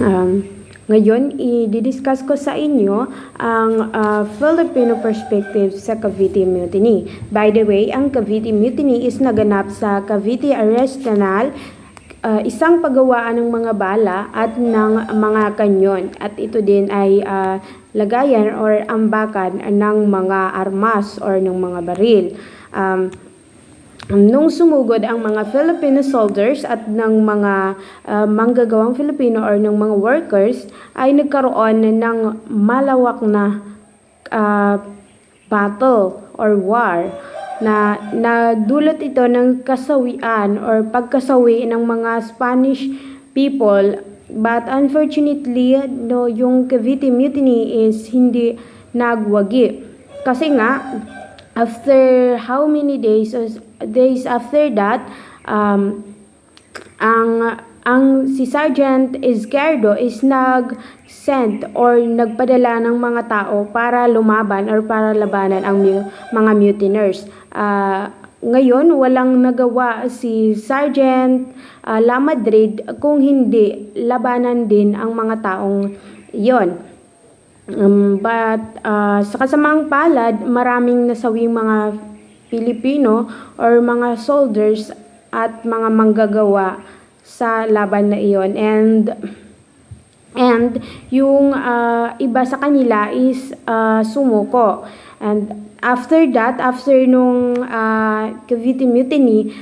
Um, Ngayon, i-discuss ko sa inyo ang Filipino perspective sa Cavite Mutiny. By the way, ang Cavite Mutiny is naganap sa Cavite Arsenal, isang paggawaan ng mga bala at ng mga kanyon. At ito din ay lagayan or ambakan ng mga armas or ng mga baril. Nung sumugod ang mga Filipino soldiers at ng mga manggagawang Filipino or ng mga workers, ay nagkaroon ng malawak na battle or war na nagdulot ito ng kasawian or pagkasawi ng mga Spanish people. But unfortunately, no, yung Cavite Mutiny is hindi nagwagi. Kasi nga, after how many days after that, ang si Sergeant Izquierdo is nag-send or nagpadala ng mga tao para lumaban or para labanan ang mga mutineers. Ngayon, walang nagawa si Sergeant Lamadrid kung hindi labanan din ang mga taong iyon. But sa kasamang palad, maraming nasawing mga Pilipino or mga soldiers at mga manggagawa sa laban na iyon. And yung iba sa kanila is sumuko. And after that, after nung Cavite Mutiny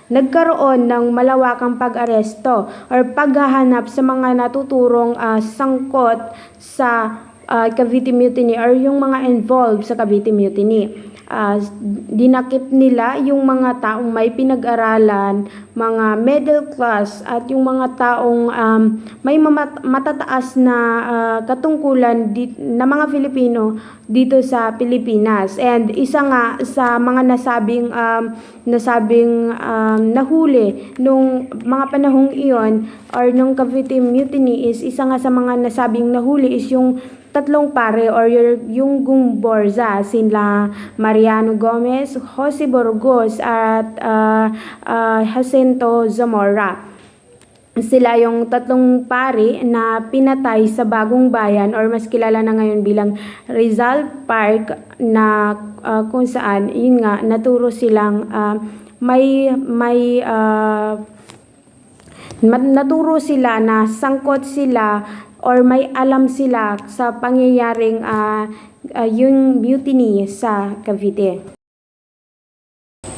nagkaroon ng malawakang pag-aresto or paghahanap sa mga natuturong sangkot sa Cavite Mutiny or yung mga involved sa Cavite Mutiny. Dinakip nila yung mga taong may pinag-aralan, mga middle class at yung mga taong may matataas na katungkulan na mga Filipino dito sa Pilipinas. And isa nga sa mga nasabing nahuli nung mga panahong iyon or nung Cavite Mutiny is isa nga sa mga nasabing nahuli is yung tatlong pare or yung Gumborza, sila Mariano Gomez, Jose Burgos at Jacinto Zamora. Sila yung tatlong pare na pinatay sa Bagong Bayan or mas kilala na ngayon bilang Rizal Park, na kung saan yun nga naturo silang naturo sila na sangkot sila or may alam sila sa pangyayaring yung mutiny sa Cavite.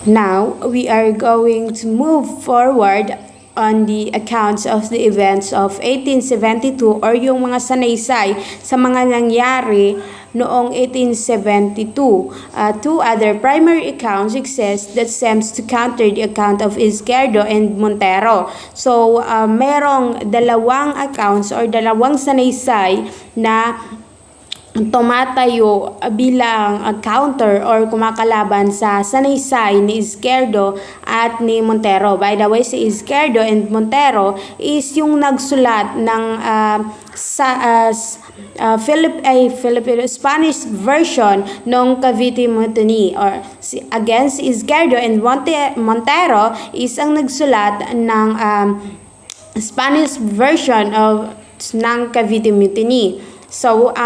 Now, we are going to move forward on the accounts of the events of 1872 or yung mga sanaysay sa mga nangyari noong 1872. Two other primary accounts exist that seems to counter the account of Izquierdo and Montero. So, merong dalawang accounts or dalawang sanaysay na tumatayo bilang counter or kumakalaban sa sanaysay ni Izquierdo at ni Montero. By the way, si Izquierdo and Montero is yung nagsulat ng Spanish version ng Cavite Mutiny, or against Izquierdo and Montero is ang nagsulat ng Spanish version ng Cavite Mutiny. So,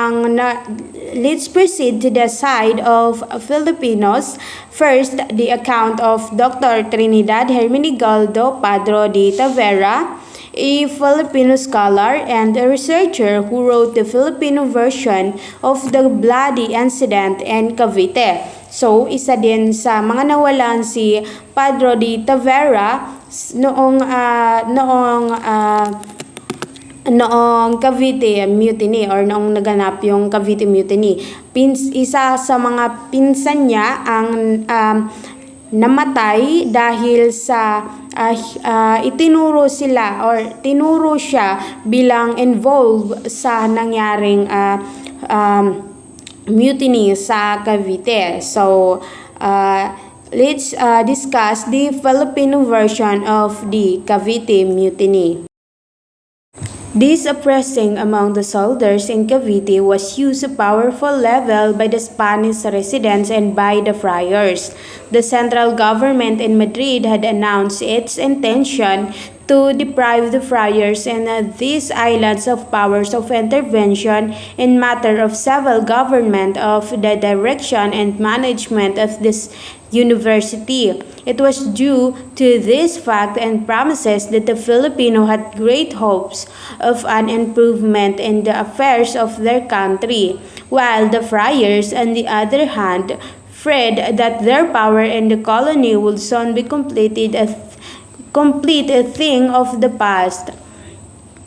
let's proceed to the side of Filipinos. First, the account of Dr. Trinidad Hermenegildo Padro de Tavera, a Filipino scholar and a researcher who wrote the Filipino version of the bloody incident in Cavite. So, isa din sa mga nawalan si Padro de Tavera noong Cavite Mutiny or noong naganap yung Cavite Mutiny. Isa sa mga pinsan niya ang namatay dahil sa tinuro siya bilang involved sa nangyaring mutiny sa Cavite. So, let's discuss the Filipino version of the Cavite Mutiny. This uprising among the soldiers in Cavite was used a powerful level by the Spanish residents and by the friars. The central government in Madrid had announced its intention to deprive the friars and these islands of powers of intervention in matter of civil government of the direction and management of this university. It was due to this fact and promises that the Filipino had great hopes of an improvement in the affairs of their country, while the friars, on the other hand, feared that their power in the colony would soon be complete a thing of the past.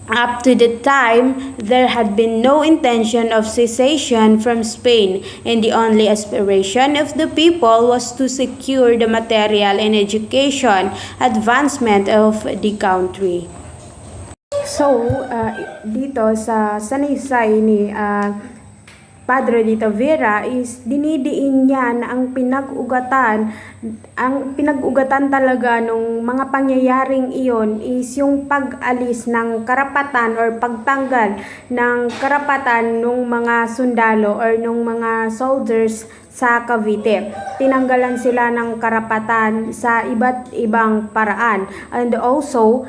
Up to the time, there had been no intention of secession from Spain, and the only aspiration of the people was to secure the material and education advancement of the country. So, dito sa sanaysay ni Padre Dito Vera is dinidiin niya na ang pinag-ugatan talaga nung mga pangyayaring iyon is yung pag-alis ng karapatan or pagtanggal ng karapatan nung mga sundalo or nung mga soldiers sa Cavite. Tinanggalan sila ng karapatan sa iba't ibang paraan. And also,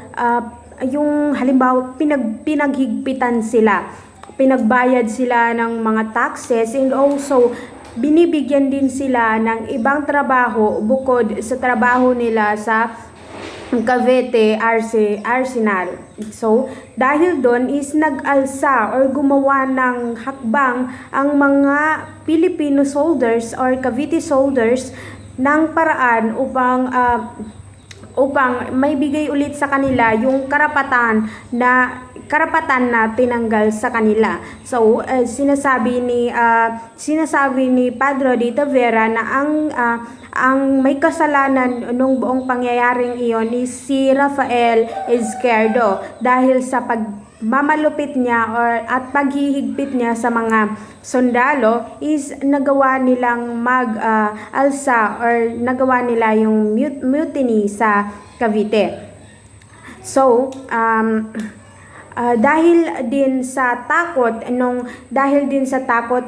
yung halimbawa pinaghigpitan sila, pinagbayad sila ng mga taxes, and also binibigyan din sila ng ibang trabaho bukod sa trabaho nila sa Cavite Arsenal. So, dahil doon is nag-alsa or gumawa ng hakbang ang mga Filipino soldiers or Cavite soldiers ng paraan upang may bigay ulit sa kanila yung karapatan na tinanggal sa kanila. So, sinasabi ni Padre Dito Vera na ang may kasalanan nung buong pangyayaring iyon is si Rafael Izquierdo dahil sa pagmamalupit niya at paghihigpit niya sa mga sundalo is nagawa nilang mag-alsa or nagawa nila yung mutiny sa Cavite. So, dahil din sa takot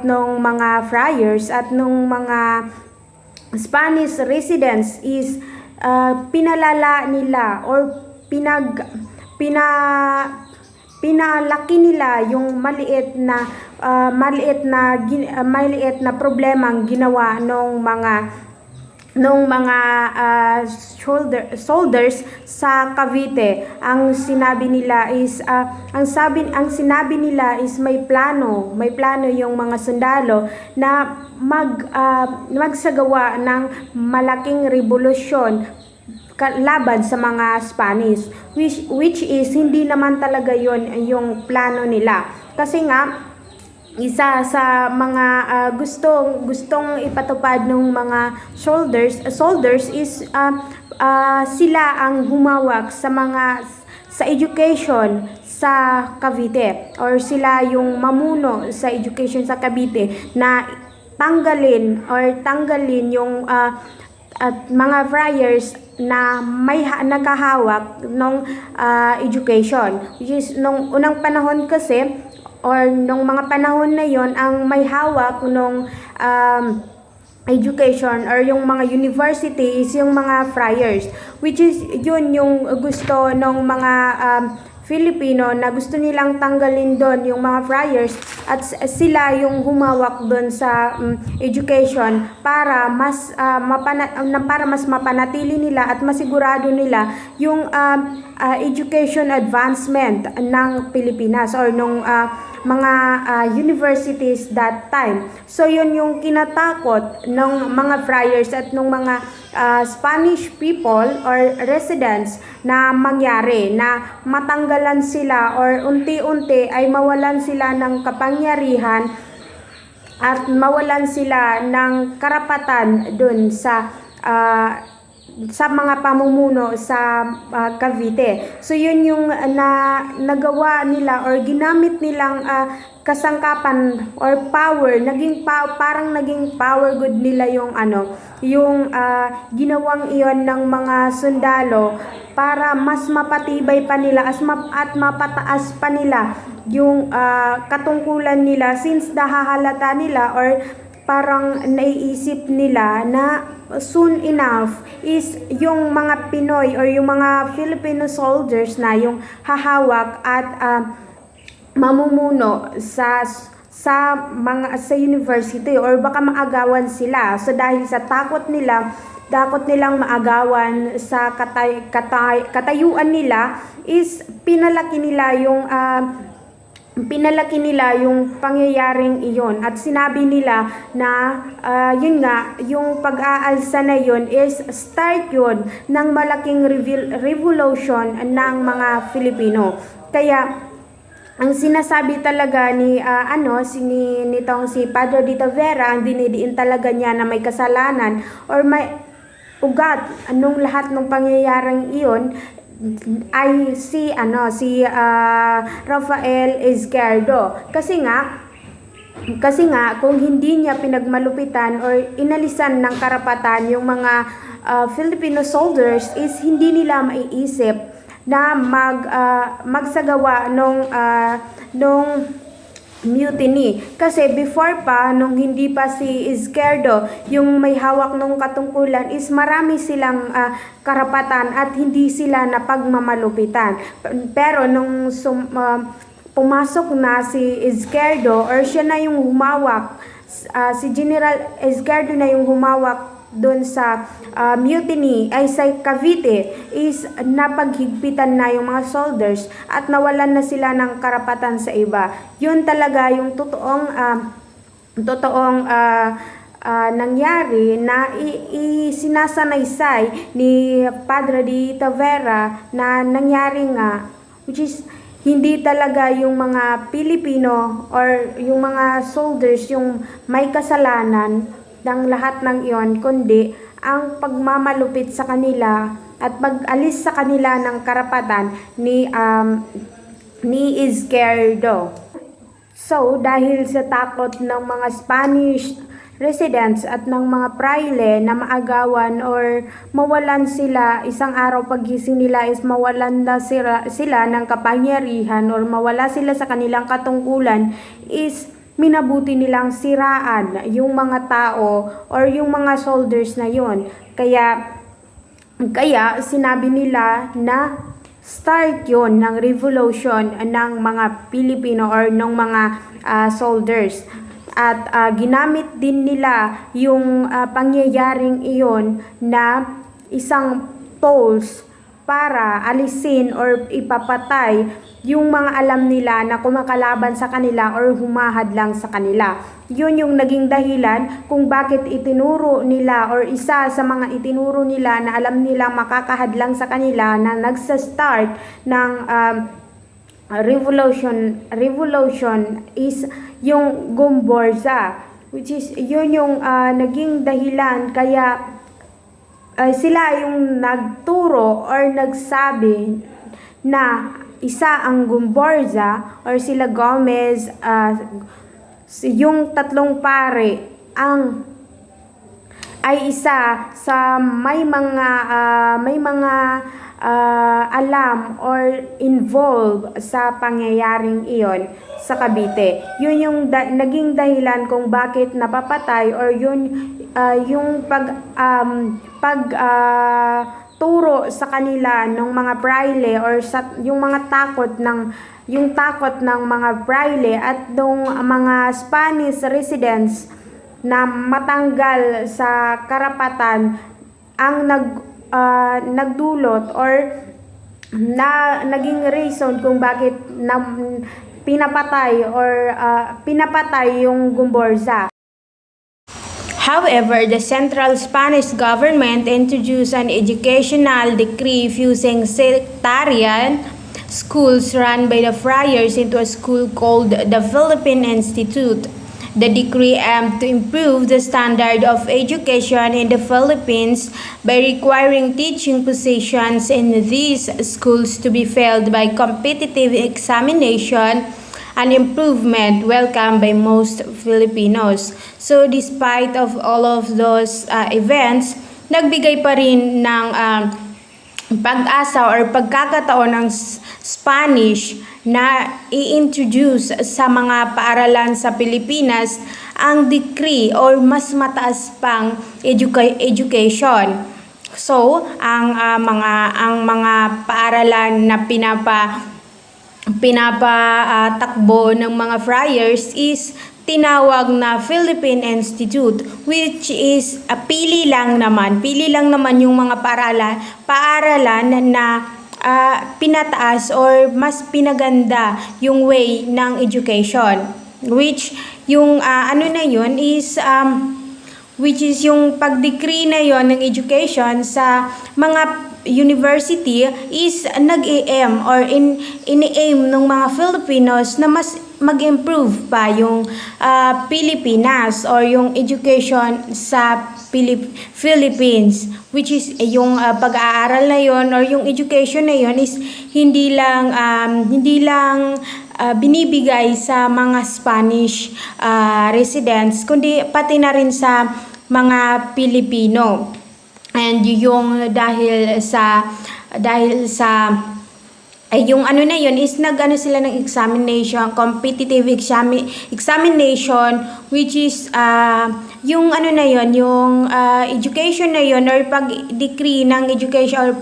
nung mga friars at nung mga Spanish residents is pinalala nila or pinalaki nila yung maliit na problemang ginawa nung mga soldiers sa Cavite. Ang sinabi nila is may plano yung mga sundalo na magsagawa ng malaking revolusyon laban sa mga Spanish, which is hindi naman talaga yon yung plano nila, kasi nga isa sa mga gustong ipatupad ng mga soldiers is sila ang humawak sa education sa Cavite, or sila yung mamuno sa education sa Cavite na tanggalin yung mga friars na may nakahawak ng education, which is nung unang panahon kasi or nung mga panahon na yon, ang may hawak nung education or yung mga university is yung mga friars, which is yun yung gusto ng mga Filipino na gusto nilang tanggalin doon yung mga friars at sila yung humawak doon sa education para mas mapanatili nila at masigurado nila yung education advancement ng Pilipinas or nung mga universities that time. So yun yung kinatakot ng mga friars at ng mga Spanish people or residents na mangyari, na matanggalan sila or unti-unti ay mawalan sila ng kapangyarihan at mawalan sila ng karapatan dun sa mga pamumuno sa Cavite. So yun yung nagawa nila or ginamit nilang kasangkapan or power, parang naging power good nila yung ginawang iyon ng mga sundalo para mas mapatibay pa nila at mapataas pa nila yung katungkulan nila, since nahahalata nila or parang naiisip nila na soon enough is yung mga Pinoy or yung mga Filipino soldiers na yung hahawak at mamumuno sa university, or baka maagawan sila. So dahil sa takot nilang maagawan sa katayuan nila, is pinalaki nila yung pangyayaring iyon, at sinabi nila na yun nga, yung pag-aalsa na yun is start yun ng malaking revolution ng mga Filipino. Kaya ang sinasabi talaga nitong si Padre Dita Vera, ang dinidiin talaga niya na may kasalanan or may ugat anong lahat ng pangyayaring iyon ay si Rafael Izquierdo. Kasi nga kung hindi niya pinagmalupitan or inalisan ng karapatan yung mga Filipino soldiers, is hindi nila maiisip na magsagawa nung mutiny. Kasi before pa, nung hindi pa si Izquierdo yung may hawak ng katungkulan, is marami silang karapatan at hindi sila napagmamalupitan. Pero nung pumasok na si Izquierdo, or siya na yung humawak, si General Izquierdo na yung humawak doon sa mutiny ay sa Cavite, is napaghigpitan na yung mga soldiers at nawalan na sila ng karapatan sa iba. Yun talaga yung totoong nangyari na sinasanaysay ni Padre Dita Vera na nangyari nga, which is hindi talaga yung mga Pilipino or yung mga soldiers yung may kasalanan ng lahat ng iyon, kundi ang pagmamalupit sa kanila at pag-alis sa kanila ng karapatan ni Izquierdo. So, dahil sa takot ng mga Spanish residents at ng mga praile na maagawan or mawalan sila, isang araw pagising nila is mawalan na sila ng kapangyarihan or mawala sila sa kanilang katungkulan, is minabuti nilang siraan yung mga tao or yung mga soldiers na yon. Kaya sinabi nila na start yon ng revolution ng mga Pilipino or ng mga soldiers. At ginamit din nila yung pangyayaring iyon na isang tools para alisin or ipapatay yung mga alam nila na kumakalaban sa kanila or humahadlang sa kanila. Yun yung naging dahilan kung bakit itinuro nila, or isa sa mga itinuro nila na alam nilang makakahadlang sa kanila, na nagsa-start ng revolution is yung Gomborza, which is yun yung naging dahilan kaya sila yung nagturo or nagsabi na isa ang Gomborza or sila Gomez, yung tatlong pare ay isa sa may mga alam or involved sa pangyayaring iyon sa Cavite. Yun yung naging dahilan kung bakit napapatay, or yun yung turo sa kanila ng mga praile, or yung takot ng mga praile at ng mga Spanish residents na matanggal sa karapatan ang nagdulot or naging reason kung bakit pinapatay yung Gomborza. However, the Central Spanish government introduced an educational decree fusing sectarian schools run by the friars into a school called the Philippine Institute. The decree aimed to improve the standard of education in the Philippines by requiring teaching positions in these schools to be filled by competitive examination, an improvement welcomed by most Filipinos. So despite of all of those events, nagbigay pa rin ng pag-asa or pagkakataon ng Spanish na i-introduce sa mga paaralan sa Pilipinas ang decree or mas mataas pang education. So, ang mga paaralan na takbo ng mga friars is tinawag na Philippine Institute, which is pili lang naman yung mga paaralan na pinataas or mas pinaganda yung way ng education, which yung which is yung pag-decree na yon ng education sa mga university is nag-aim or ini-aim ng mga Filipinos na mas mag-improve pa yung Pilipinas or yung education sa Philippines, which is yung pag-aaral na yon or yung education na yon is hindi lang binibigay sa mga Spanish residents, kundi pati na rin sa mga Pilipino. And yung dahil sa yung na yun is sila ng examination, competitive examination, which is yung yung education na yun or pag-decree ng education or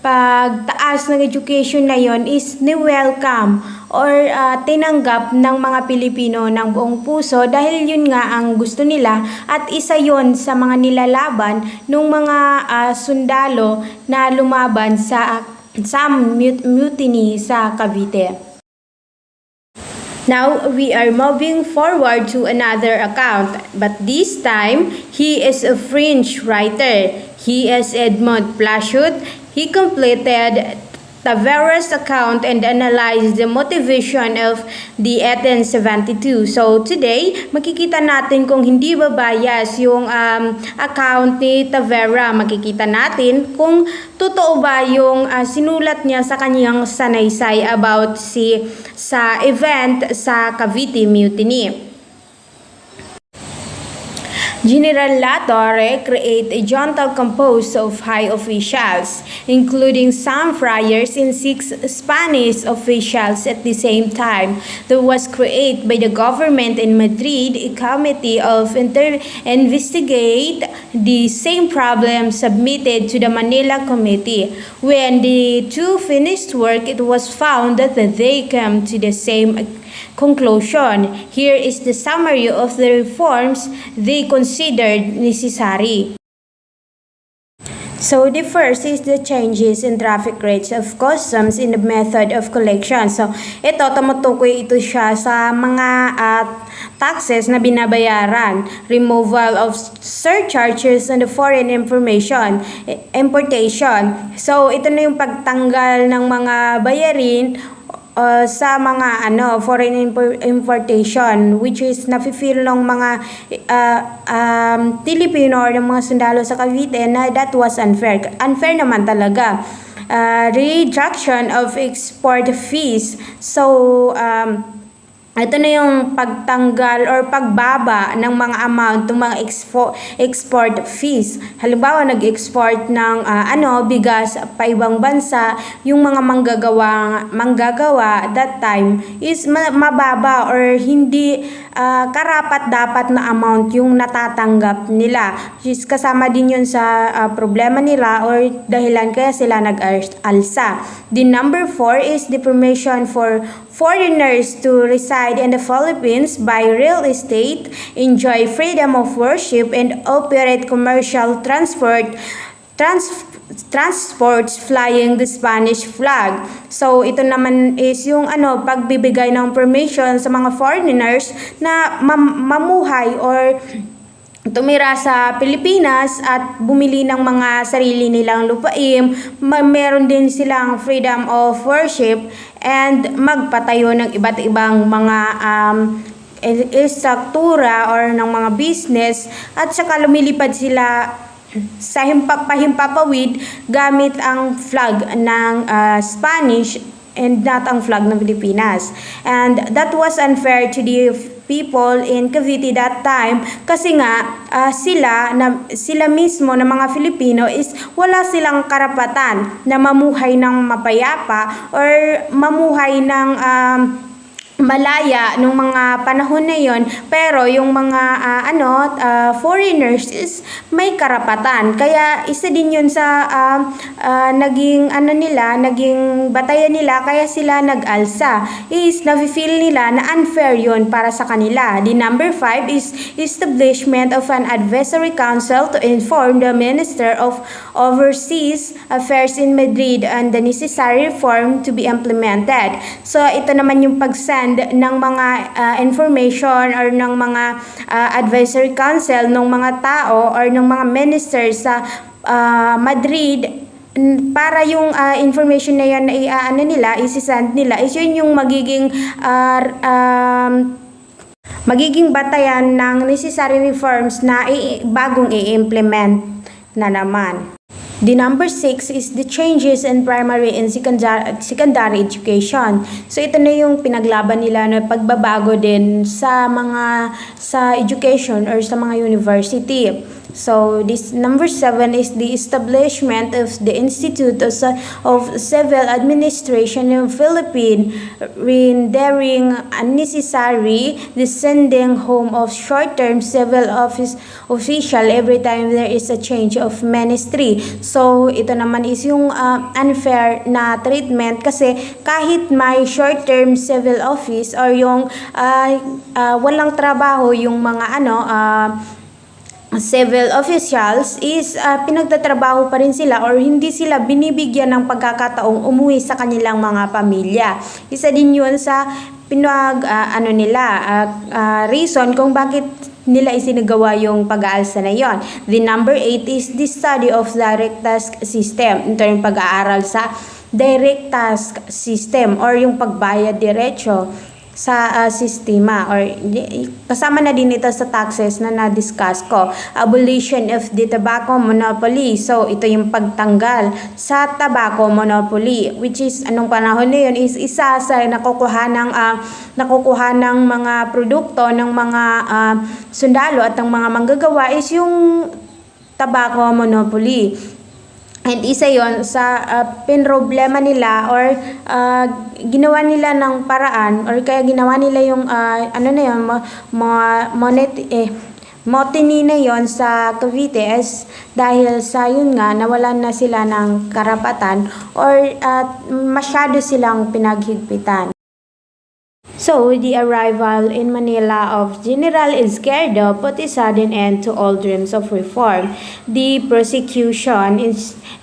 pagtaas ng education na yun is ni-welcome or tinanggap ng mga Pilipino ng buong puso dahil yun nga ang gusto nila at isa yon sa mga nilalaban ng mga sundalo na lumaban sa mutiny sa Cavite. Now, we are moving forward to another account, but this time, he is a French writer. He is Edmond Plachut. He completed Tavera's account and analyzed the motivation of the 1872. So today, makikita natin kung hindi ba bias yung account ni Tavera. Makikita natin kung totoo ba yung sinulat niya sa kanyang sanaysay about sa event sa Cavite Mutiny. General La Torre created a junta composed of high officials, including some friars and 6 Spanish officials at the same time. There was created by the government in Madrid a committee of investigate the same problem submitted to the Manila Committee. When the two finished work, it was found that they came to the same conclusion. Here is the summary of the reforms they considered necessary. So the first is the changes in traffic rates of customs in the method of collection. So ito, tumutukoy ito siya sa mga taxes na binabayaran, removal of surcharges on the foreign importation. So ito na yung pagtanggal ng mga bayarin sa mga foreign importation, which is nafe-feel ng mga Filipino or ng mga sundalo sa Cavite na that was unfair. Unfair naman talaga. Reduction of export fees. So ito na yung pagtanggal or pagbaba ng mga amount ng mga export fees. Halimbawa, nag-export ng bigas pa ibang bansa, yung mga manggagawa that time is mababa or hindi karapat-dapat na amount yung natatanggap nila. Is kasama din yun sa problema nila or dahilan kaya sila nag-alsa. The number 4 is the permission for foreigners to reside in the Philippines, buy real estate, enjoy freedom of worship, and operate commercial transports flying the Spanish flag. So ito naman is yung pagbibigay ng permission sa mga foreigners na mamuhay or tumira sa Pilipinas at bumili ng mga sarili nilang lupain. Meron din silang freedom of worship and magpatayo ng iba't ibang mga struktura or ng mga business, at saka lumilipad sila sa pahimpapawid gamit ang flag ng Spanish and not ang flag ng Pilipinas. And that was unfair to the people in Cavite that time kasi nga sila mismo na mga Filipino is wala silang karapatan na mamuhay ng mapayapa or mamuhay ng malaya nung mga panahon na yon, pero yung mga foreigners is may karapatan, kaya isa din yun sa naging naging batayan nila, kaya sila nag-alsa, is nafe-feel nila na unfair yun para sa kanila. The number 5 is establishment of an advisory council to inform the Minister of Overseas Affairs in Madrid on the necessary reform to be implemented. So ito naman yung pag-send ng mga information or ng mga advisory council ng mga tao or ng mga ministers sa Madrid, para yung information na yan na nila, isi-send nila, is yun yung magiging batayan ng necessary reforms na bagong i-implement na naman. The number 6 is the changes in primary and secondary education. So ito na yung pinaglaban nila na pagbabago din sa education or sa mga university. So this number 7 is the establishment of the Institute of Civil Administration in Philippines, rendering unnecessary the sending home of short-term civil office official every time there is a change of ministry. So ito naman is yung unfair na treatment, kasi kahit may short-term civil office or yung walang trabaho yung mga civil officials, is pinagtatrabaho pa rin sila or hindi sila binibigyan ng pagkakataong umuwi sa kanilang mga pamilya. Isa din yun sa reason kung bakit nila isinagawa yung pag-aalsa na yon. The number 8 is the study of direct task system. Ito yung pag-aaral sa direct task system or yung pagbayad diretso sa sistema, or kasama na din ito sa taxes na na-discuss ko. Abolition of the tobacco monopoly. So ito yung pagtanggal sa tobacco monopoly, which is anong panahon na yun is isa sa nakukuha ng mga produkto ng mga sundalo at ng mga manggagawa is yung tobacco monopoly. And isa yon sa pinroblema nila or ginawa nila ng paraan, or kaya ginawa nila yung motini na yon sa Cavite is dahil sa yun nga nawalan na sila ng karapatan or masyado silang pinaghigpitan. So, the arrival in Manila of General Izquierdo put a sudden end to all dreams of reform. The prosecution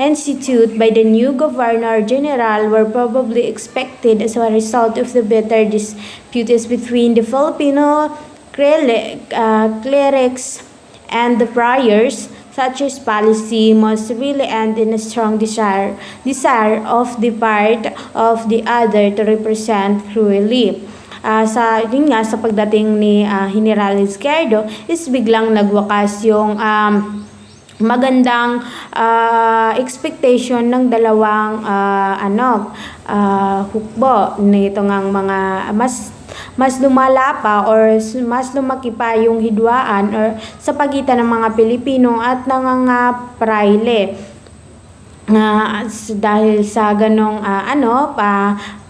instituted by the new Governor General were probably expected as a result of the bitter disputes between the Filipino clerics and the friars. Such as policy must really end in a strong desire of the part of the other to represent cruelly. Sa pagdating ni General Izquierdo is biglang nagwakas yung magandang expectation ng dalawang hukbo nito ngang mga mas lumala pa or mas lumaki pa yung hidwaan or sa pagitan ng mga Pilipino at ng mga praile. Dahil sa ganong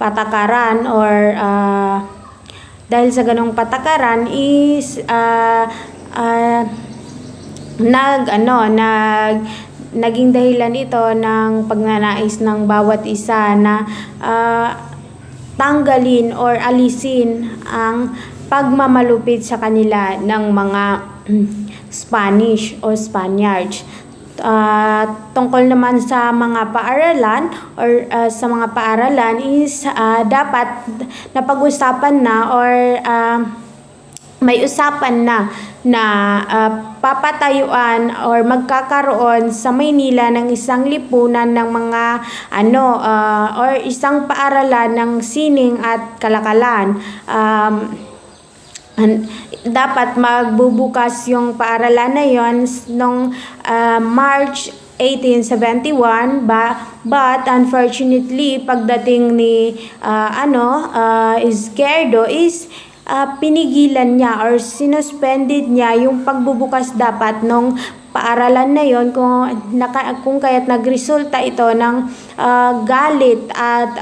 patakaran or dahil sa ganong patakaran is naging dahilan ito ng pagnanais ng bawat isa na tanggalin or alisin ang pagmamalupit sa kanila ng mga Spanish o Spaniards. Tungkol naman sa mga paaralan or sa mga paaralan is dapat napag-usapan na or may usapan na papatayuan or magkakaroon sa Maynila ng isang lipunan ng mga or isang paaralan ng sining at kalakalan. Dapat magbubukas yung paaralan na yon noong March 1871 but unfortunately pagdating ni Izquierdo is pinigilan niya or sinuspended niya yung pagbubukas dapat nung paaralan na yon kung kaya't nagresulta ito ng galit at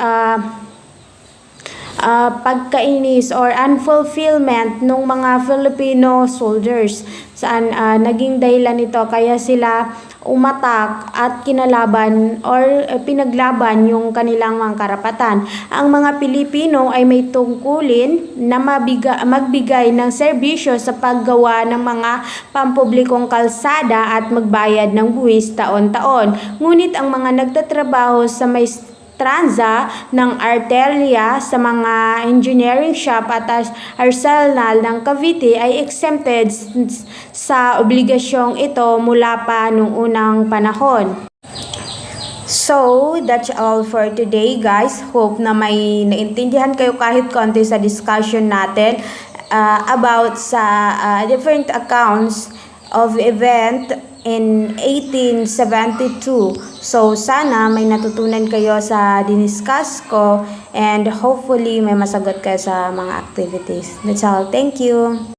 pagkainis or unfulfillment ng mga Filipino soldiers. Saan naging dahilan nito kaya sila umatak at kinalaban or pinaglaban yung kanilang mga karapatan. Ang mga Pilipino ay may tungkulin na magbigay ng serbisyo sa paggawa ng mga pampublikong kalsada at magbayad ng buwis taon-taon. Ngunit ang mga nagtatrabaho sa may transa ng arterya sa mga engineering shop at arsenal ng Cavite ay exempted sa obligasyong ito mula pa noong unang panahon. So, that's all for today, guys. Hope na may naintindihan kayo kahit konti sa discussion natin about sa different accounts of event in 1872. So, sana may natutunan kayo sa diniscuss ko and hopefully may masagot kayo sa mga activities. That's all. Thank you.